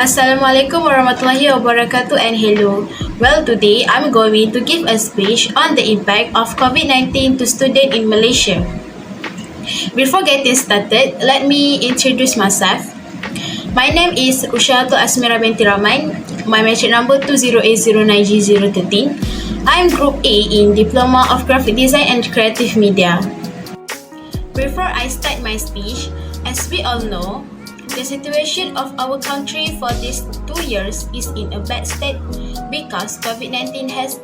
Assalamualaikum warahmatullahi wabarakatuh and hello. Well, today I'm going to give a speech on the impact of COVID-19 to students in Malaysia. Before getting started, let me introduce myself. My name is RUSHAZATUL BINTI RAMAN. My metric number 20809013. I'm Group A in Diploma of Graphic Design and Creative Media. Before I start my speech, as we all know, the situation of our country for these 2 years is in a bad state because COVID-19 has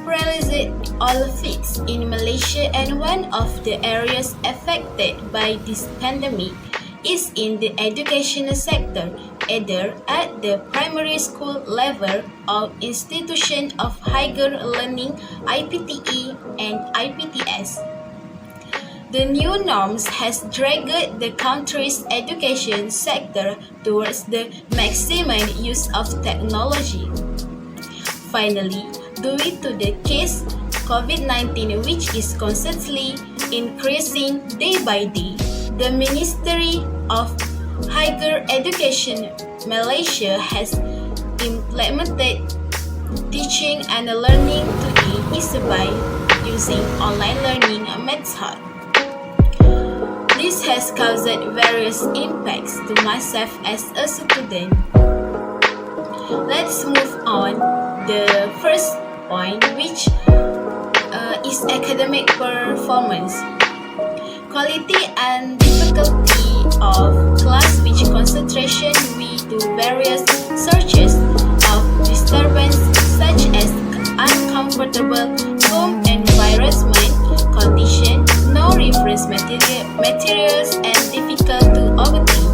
paralyzed all fleets in Malaysia, and one of the areas affected by this pandemic is in the educational sector, either at the primary school level or institution of higher learning (IPTE) and IPTS. The new norms has dragged the country's education sector towards the maximum use of technology. Finally, due to the case COVID-19 which is constantly increasing day by day, the Ministry of Higher Education Malaysia has implemented teaching and learning to ease by using online learning method. This has caused various impacts to myself as a student. Let's move on. The first point, which is academic performance. Quality and difficulty of class, which concentration we do various searches of disturbance such as uncomfortable home environment condition, no reference materials, and difficult to obtain.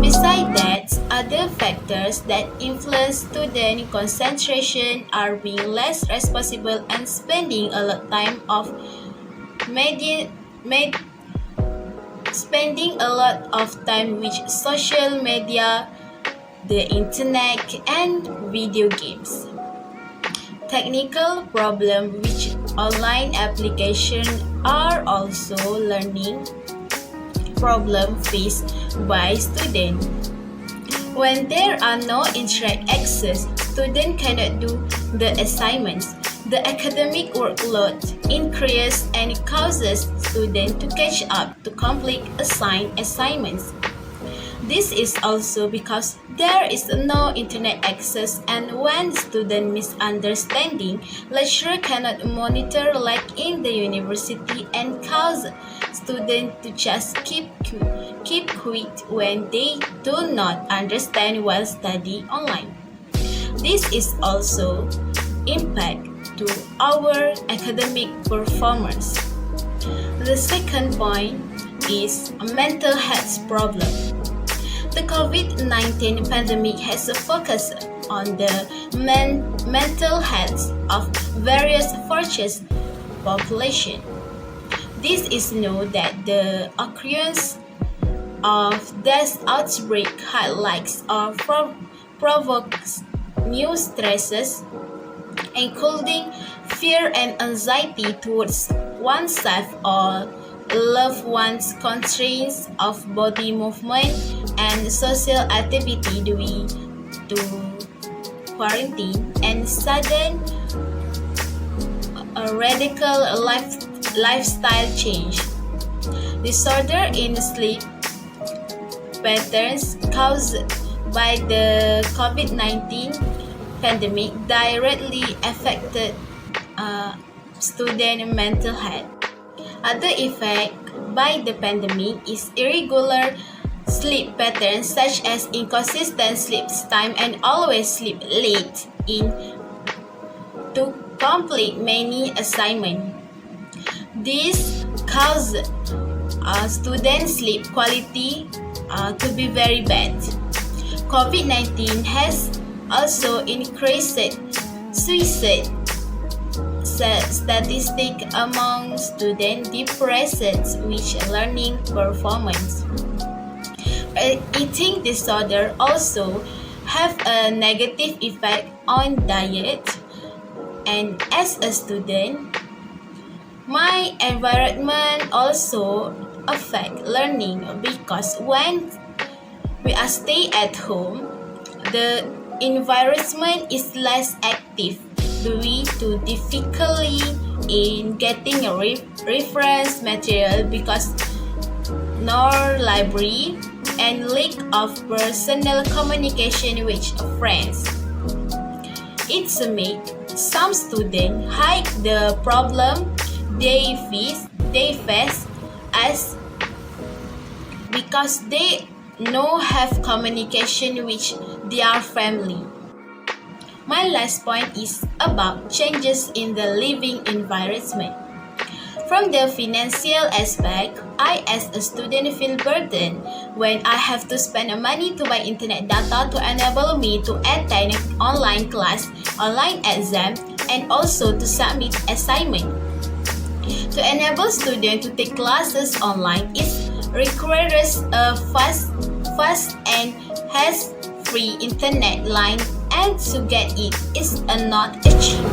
Besides that, other factors that influence student concentration are being less responsible and spending a lot time of spending a lot of time with social media, the internet, and video games. Technical problem which online application are also learning problem faced by student. When there are no internet access, student cannot do the assignments. The academic workload increases and causes students to catch up to complete assigned assignments. This is also because there is no internet access, and when student misunderstanding, lecturer cannot monitor like in the university and cause students to just keep quiet when they do not understand while studying online. This is also impact to our academic performance. The second point is a mental health problem. The COVID-19 pandemic has focused on the mental health of various forces population. This is known that the occurrence of this outbreak highlights or provokes new stresses, including fear and anxiety towards oneself or loved ones, constraints of body movement and social activity due to quarantine, and sudden radical lifestyle change. Disorder in sleep patterns caused by the COVID-19 pandemic directly affected student mental health. Other effect by the pandemic is irregular sleep patterns such as inconsistent sleep time and always sleep late in to complete many assignments. This causes student sleep quality to be very bad. COVID-19 has also increased suicide statistic among student depressed with learning performance. Eating disorder also have a negative effect on diet, and as a student, my environment also affect learning because when we are stay at home, the environment is less active due to difficulty in getting a reference material because no library and lack of personal communication with friends. It's make some students hide the problem they face as because they no have communication with their family. My last point is about changes in the living environment. From the financial aspect, I as a student feel burdened when I have to spend money to buy internet data to enable me to attend online class, online exam, and also to submit assignment. To enable students to take classes online, it requires a fast and hassle-free internet line, and to get it is not cheap.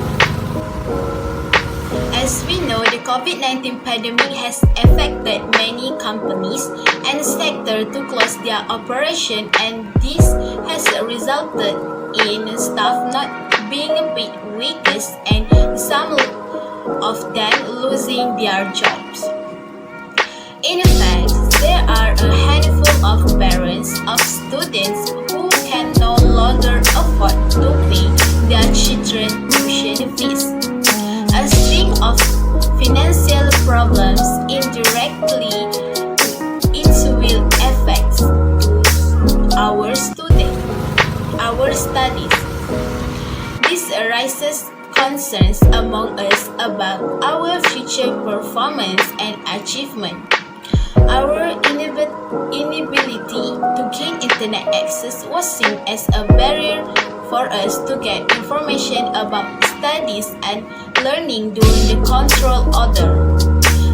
As we know, the COVID-19 pandemic has affected many companies and sectors to close their operation, and this has resulted in staff not being paid wages and some of them losing their jobs. In fact, there are a handful of parents of students who can no longer afford to pay their children tuition fees. A string of financial problems indirectly it will affect our studies. This raises concerns among us about our future performance and achievement. Our inability to gain internet access was seen as a barrier for us to get information about studies and learning during the control order.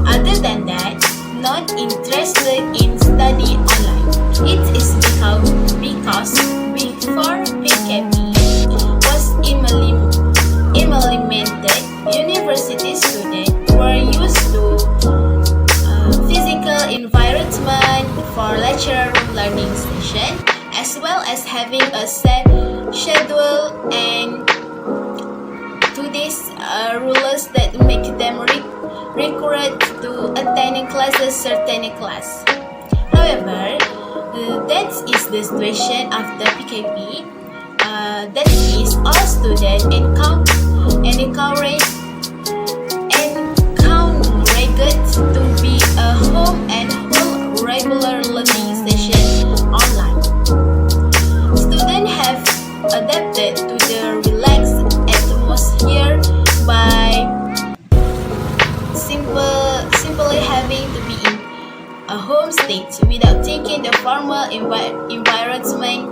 Other than that, not interested in study online. It is because before PKP was implemented, university students were used to physical environment for lecture room learning session, as well as having a set schedule and today's rules that make them required to attend classes certain class. However, that is the situation after PKP. That is all students encouraged to be a home and whole regular learning session online. Students have adapted to the relaxed atmosphere by simply having to be in a home state without taking the formal environment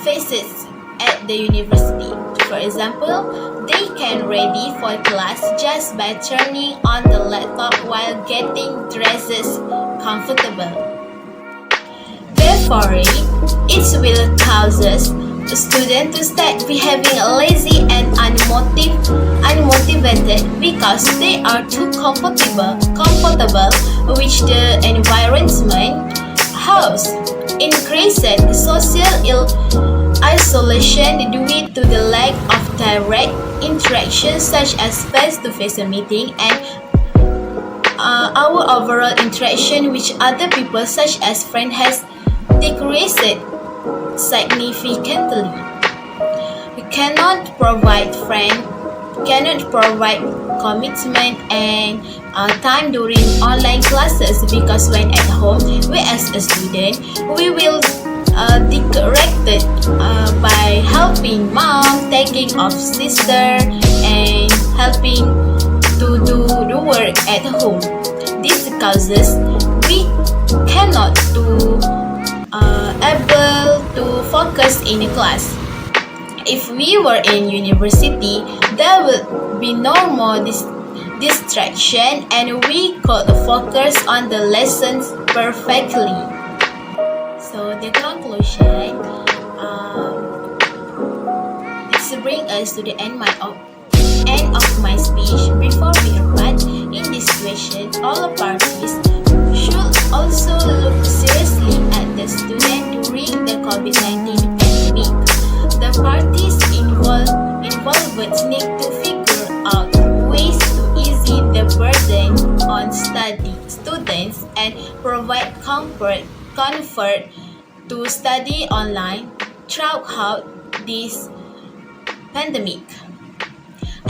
faces at the university. For example, they can ready for class just by turning on the laptop while getting dressed comfortable. Therefore, it will cause a student to start behaving lazy and unmotivated because they are too comfortable with the environment. House increased social isolation due to the lack of direct interaction such as face-to-face meeting, and our overall interaction with other people such as friends has decreased significantly. We cannot provide commitment and time during online classes because when at home, we as a student, we will directed by helping mom, taking off sister, and helping to do the work at home. This causes we cannot able to focus in class. If we were in university, there would be no more distraction and we could focus on the lessons perfectly. So the conclusion, this brings us to the end of my speech. Before we wrap in this situation, all parties should also look seriously at the student during the COVID-19 pandemic. The parties involved need to figure out ways to ease the burden on students and provide comfort to study online throughout this pandemic.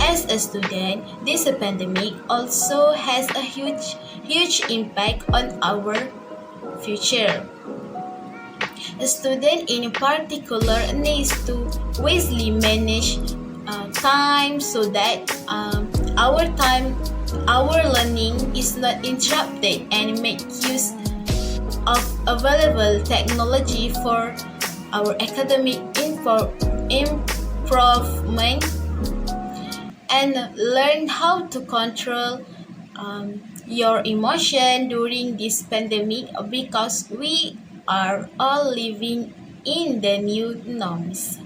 As a student, this pandemic also has a huge impact on our future. A student in particular needs to wisely manage time so that our learning is not interrupted, and make use of available technology for our academic improvement, and learn how to control your emotion during this pandemic, because we are all living in the new norms.